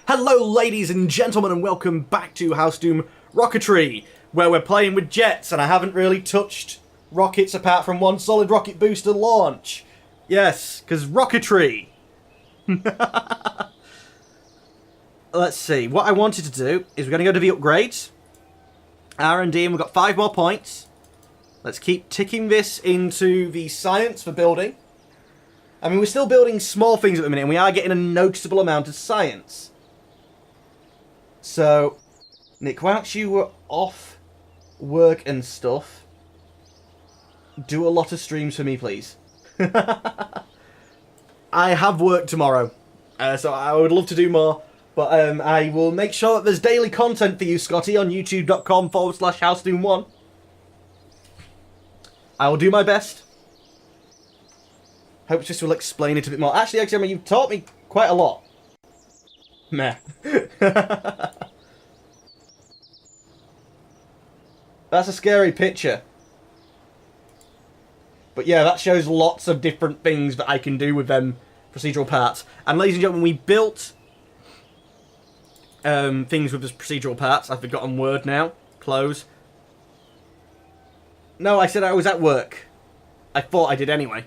Hello ladies and gentlemen and welcome back to HouseDoom Rocketry, where we're playing with jets and I haven't really touched rockets apart from one solid rocket booster launch. Yes, because rocketry. Let's see, what I wanted to do is we're going to go to the upgrades. R&D, and we've got 5 more points. Let's keep ticking this into the science for building. I mean, we're still building small things at the minute and we are getting a noticeable amount of science. So, Nick, whilst you were off work and stuff, do a lot of streams for me, please. I have work tomorrow, so I would love to do more, but I will make sure that there's daily content for you, Scotty, on youtube.com/HouseDoom1. I will do my best. Hope this will explain it a bit more. Actually, I mean, you've taught me quite a lot. Meh. That's a scary picture. But yeah, that shows lots of different things that I can do with them procedural parts. And ladies and gentlemen, we built things with the procedural parts. I've forgotten word now. Close. No, I said I was at work. I thought I did anyway.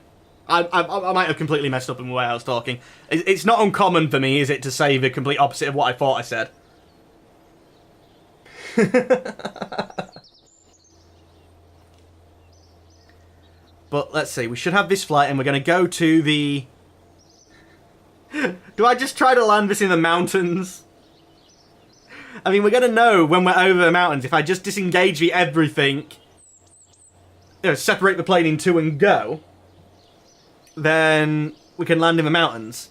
I might have completely messed up in the way I was talking. It's not uncommon for me, is it, to say the complete opposite of what I thought I said. But let's see, we should have this flight and we're going to go to the... Do I just try to land this in the mountains? I mean, we're going to know when we're over the mountains. If I just disengage the everything, you know, separate the plane in two and go, then we can land in the mountains.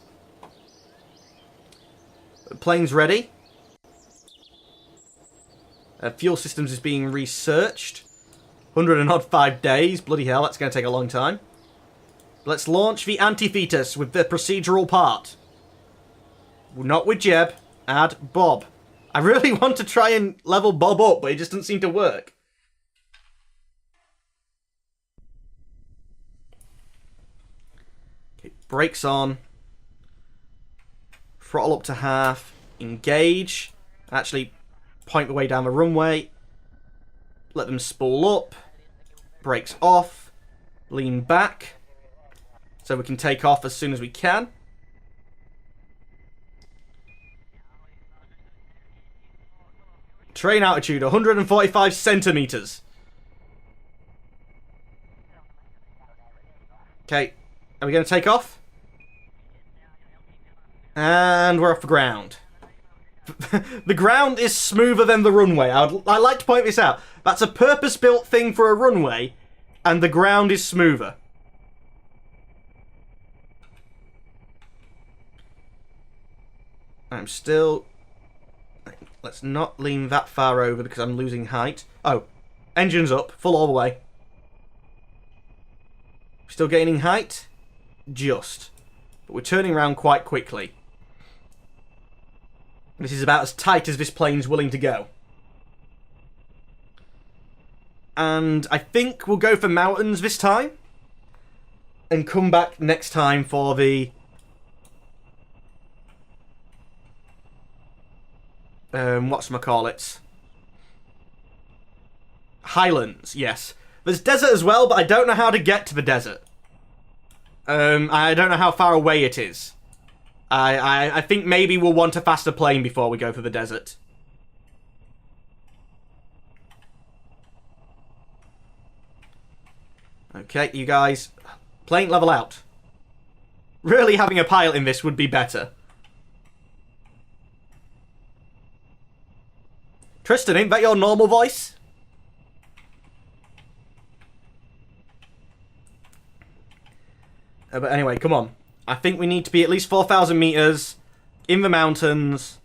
The plane's ready. Fuel systems is being researched. 100 and odd 5 days. Bloody hell, that's going to take a long time. Let's launch the anti-fetus with the procedural part. Not with Jeb. Add Bob. I really want to try and level Bob up, but it just doesn't seem to work. Brakes on. Throttle up to half. Engage. Actually, point the way down the runway. Let them spool up. Brakes off. Lean back. So we can take off as soon as we can. Train altitude, 145 centimeters. Okay. Are we going to take off? And we're off the ground. The ground is smoother than the runway. I'd like to point this out. That's a purpose-built thing for a runway, and the ground is smoother. I'm still... Let's not lean that far over because I'm losing height. Oh, engine's up, full all the way. Still gaining height? Just. But we're turning around quite quickly. This is about as tight as this plane's willing to go. And I think we'll go for mountains this time. And come back next time for the... whatchamacallits? Highlands, yes. There's desert as well, but I don't know how to get to the desert. I don't know how far away it is. I think maybe we'll want a faster plane before we go for the desert. Okay, you guys. Plane level out. Really having a pilot in this would be better. Tristan, ain't that your normal voice? But anyway, come on. I think we need to be at least 4,000 meters in the mountains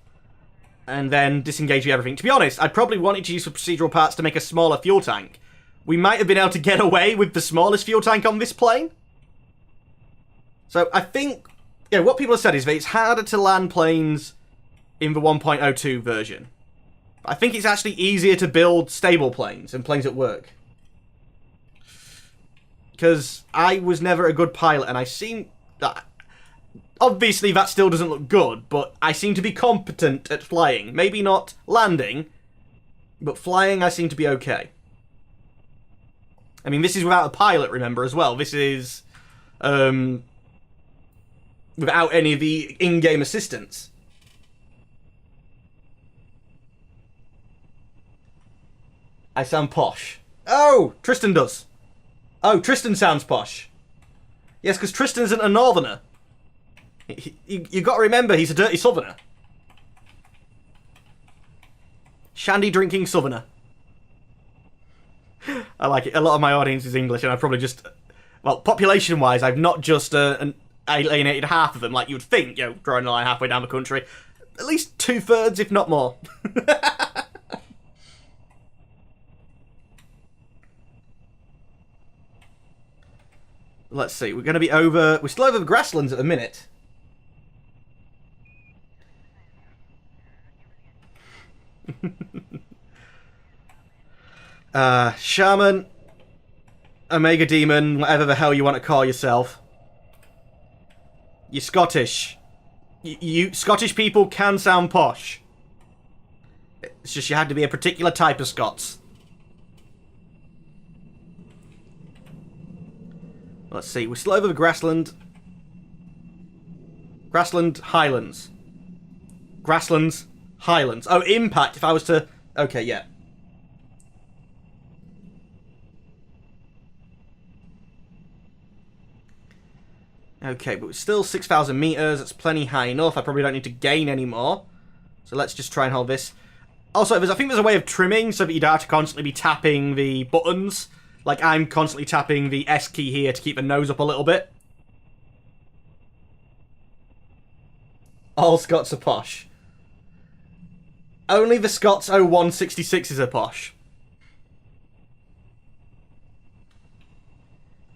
and then disengage everything. To be honest, I probably wanted to use the procedural parts to make a smaller fuel tank. We might have been able to get away with the smallest fuel tank on this plane. So I think, yeah, what people have said is that it's harder to land planes in the 1.02 version. I think it's actually easier to build stable planes and planes at work. Because I was never a good pilot and I seem... Obviously, that still doesn't look good, but I seem to be competent at flying. Maybe not landing, but flying I seem to be okay. I mean, this is without a pilot, remember, as well. This is without any of the in-game assistance. I sound posh. Oh, Tristan does. Oh, Tristan sounds posh. Yes, because Tristan isn't a northerner. You got to remember, he's a dirty southerner. Shandy drinking southerner. I like it. A lot of my audience is English, and I probably just... Well, population-wise, I've not just alienated half of them, like you would think, you know, drawing a line halfway down the country. At least 2/3, if not more. Let's see, we're going to be over... We're still over the grasslands at the minute. Shaman, Omega Demon, whatever the hell you want to call yourself. You're Scottish. You Scottish people can sound posh. It's just you had to be a particular type of Scots. Let's see, we're still over the grassland. Grassland Highlands. Grasslands Highlands. Oh, impact if I was to... Okay, yeah. Okay, but we're still 6,000 meters. That's plenty high enough. I probably don't need to gain any more. So let's just try and hold this. Also, I think there's a way of trimming so that you don't have to constantly be tapping the buttons. Like, I'm constantly tapping the S key here to keep the nose up a little bit. All Scots are posh. Only the Scots 0166s are posh.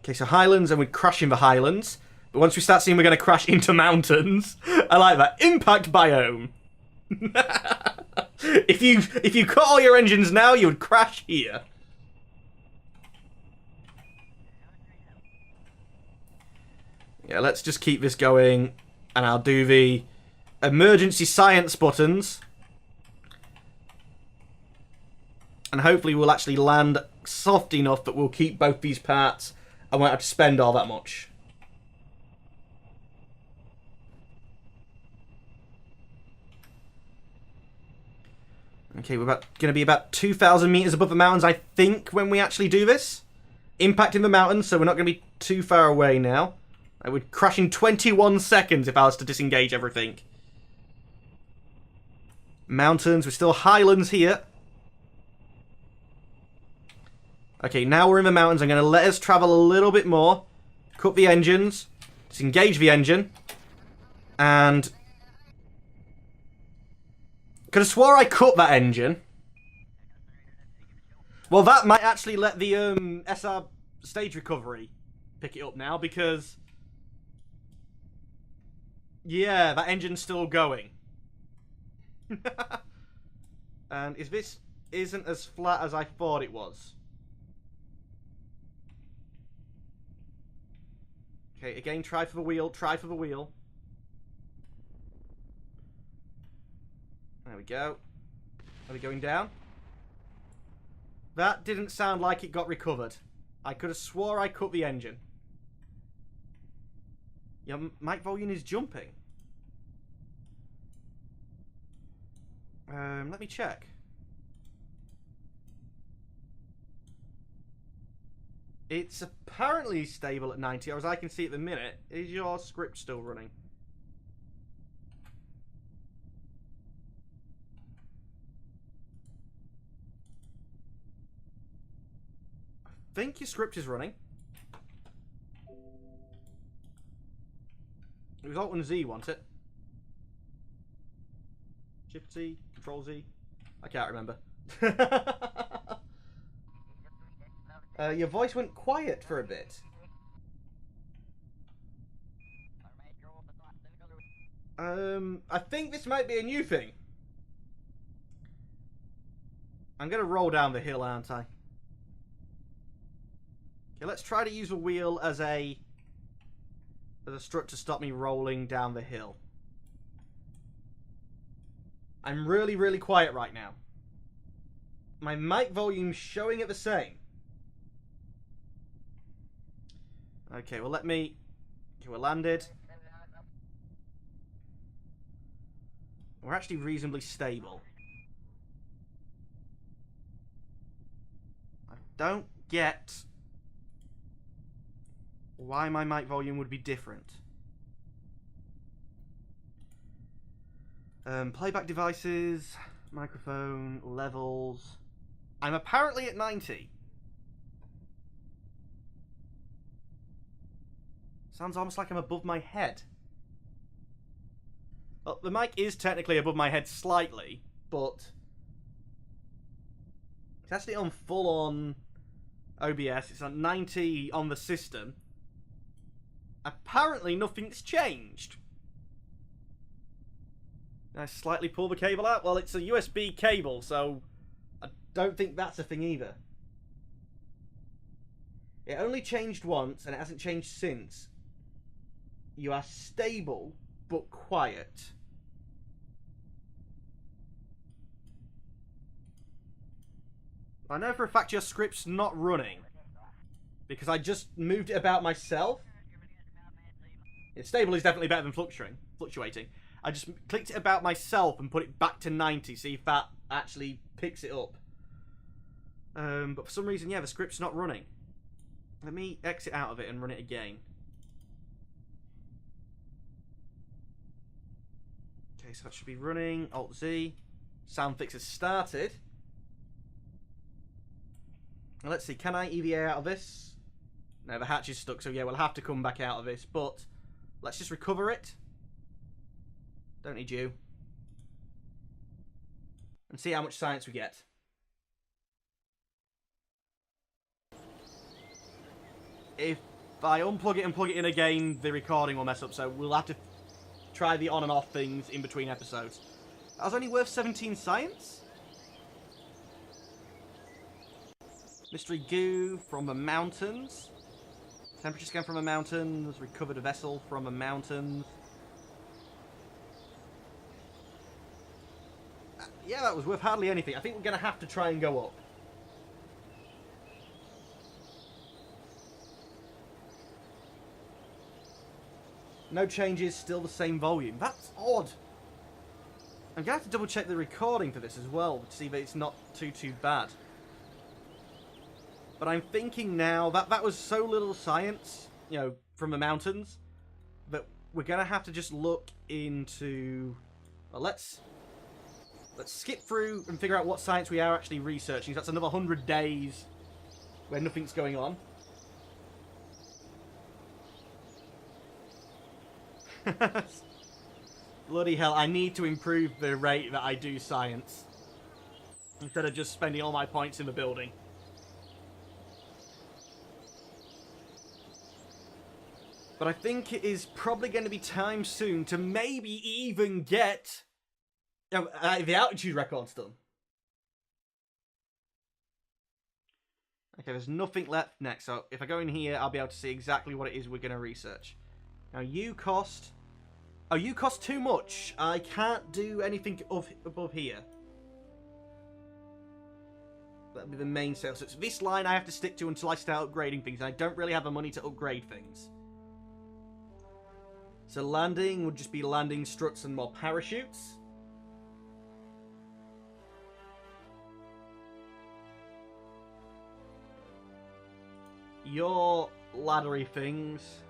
Okay, so Highlands, and we're crashing the Highlands. But once we start seeing we're going to crash into mountains, I like that. Impact biome. If you cut all your engines now, you would crash here. Yeah, let's just keep this going, and I'll do the emergency science buttons. And hopefully we'll actually land soft enough that we'll keep both these parts and won't have to spend all that much. Okay, we're going to be about 2,000 meters above the mountains, I think, when we actually do this. Impacting the mountains, so we're not going to be too far away now. I would crash in 21 seconds if I was to disengage everything. Mountains, we're still Highlands here. Okay, now we're in the mountains. I'm going to let us travel a little bit more. Cut the engines. Disengage the engine. And... could have swore I cut that engine. Well, that might actually let the SR stage recovery pick it up now, because... yeah, that engine's still going. And if this isn't as flat as I thought it was. Okay, again, try for the wheel, try for the wheel. There we go. Are we going down? That didn't sound like it got recovered. I could have swore I cut the engine. Yeah, mic volume is jumping. Let me check. It's apparently stable at 90, or as I can see at the minute. Is your script still running? I think your script is running. It was Alt and Z, wasn't it? Shift Z, Control Z. I can't remember. Your voice went quiet for a bit. I think this might be a new thing. I'm gonna roll down the hill, aren't I? Okay, let's try to use a wheel as a There's a strut to stop me rolling down the hill. I'm really, really quiet right now. My mic volume's showing it the same. Okay, well let me... Okay, we're landed. We're actually reasonably stable. I don't get why my mic volume would be different. Playback devices, microphone, levels. I'm apparently at 90. Sounds almost like I'm above my head. Well, the mic is technically above my head slightly, but it's actually on full-on OBS. It's on 90 on the system. Apparently nothing's changed. I slightly pull the cable out. Well, it's a USB cable, so I don't think that's a thing either. It only changed once, and it hasn't changed since. You are stable, but quiet. I know for a fact your script's not running, because I just moved it about myself. Stable is definitely better than fluctuating. I just clicked it about myself and put it back to 90, see if that actually picks it up. But for some reason, yeah, the script's not running. Let me exit out of it and run it again. Okay, so that should be running. Alt-Z. Sound fix has started. Now, let's see, can I EVA out of this? No, the hatch is stuck, so yeah, we'll have to come back out of this, but let's just recover it. Don't need you. And see how much science we get. If I unplug it and plug it in again, the recording will mess up, so we'll have to try the on and off things in between episodes. That was only worth 17 science? Mystery goo from the mountains. Temperature scan from the mountains. Recovered a vessel from the mountains. Yeah, that was worth hardly anything. I think we're going to have to try and go up. No changes, still the same volume. That's odd. I'm going to have to double check the recording for this as well to see that it's not too bad. But I'm thinking now that that was so little science, you know, from the mountains, that we're going to have to just look into... Well, let's skip through and figure out what science we are actually researching. That's another 100 days where nothing's going on. Bloody hell, I need to improve the rate that I do science. Instead of just spending all my points in the building. But I think it is probably going to be time soon to maybe even get the altitude records done. Okay, there's nothing left next, so if I go in here, I'll be able to see exactly what it is we're going to research. Now, you cost... Oh, you cost too much. I can't do anything above here. That'll be the main sale. So it's this line I have to stick to until I start upgrading things, and I don't really have the money to upgrade things. So landing would just be landing struts and more parachutes. Your laddery things...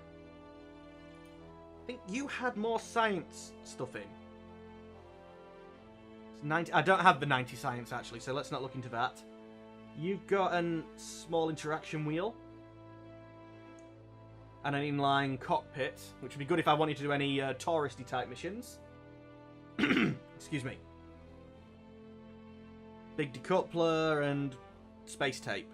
I think you had more science stuff in. It's 90. I don't have the 90 science, actually, so let's not look into that. You've got a small interaction wheel. And an inline cockpit, which would be good if I wanted to do any touristy type missions. Excuse me. Big decoupler and space tape.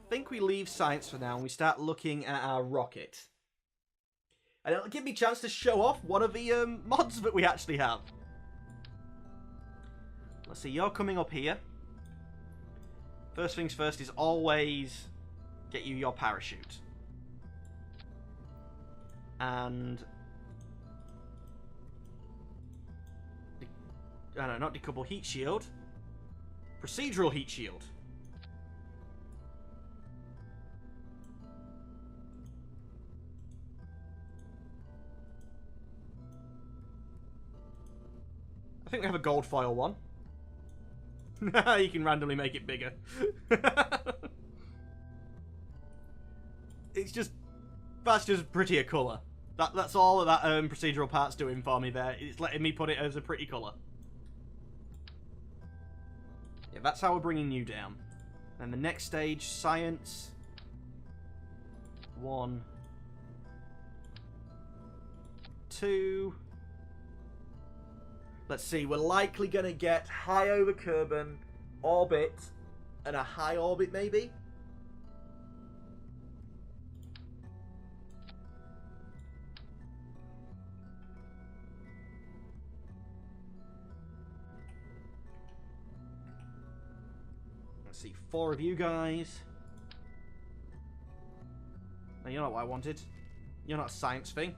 I think we leave science for now and we start looking at our rocket. And it'll give me a chance to show off one of the mods that we actually have. Let's see, you're coming up here. First things first is always get you your parachute. And... no, not decouple, heat shield. Procedural heat shield. I think we have a gold foil one. You can randomly make it bigger. It's just... that's just prettier colour. That's all that procedural part's doing for me there. It's letting me put it as a pretty colour. Yeah, that's how we're bringing you down. And the next stage, science. 1, 2. Let's see, we're likely going to get high over Kerbal, orbit, and a high orbit maybe? Let's see, 4 of you guys. No, you're not what I wanted. You're not a science thing.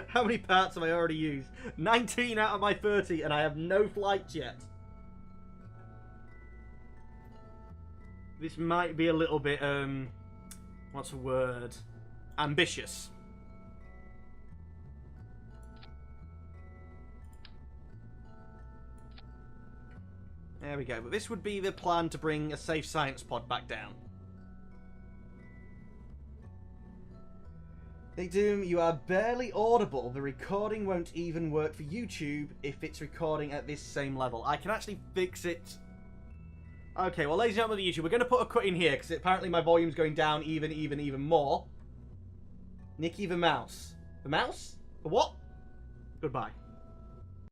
How many parts have I already used? 19 out of my 30, and I have no flights yet. This might be a little bit, what's the word? Ambitious. There we go, but this would be the plan to bring a safe science pod back down. DrNickDoom, you are barely audible. The recording won't even work for YouTube if it's recording at this same level. I can actually fix it. Okay, well, ladies and gentlemen of YouTube, we're going to put a cut in here because apparently my volume's going down even more. Nicky the mouse. The mouse? The what? Goodbye.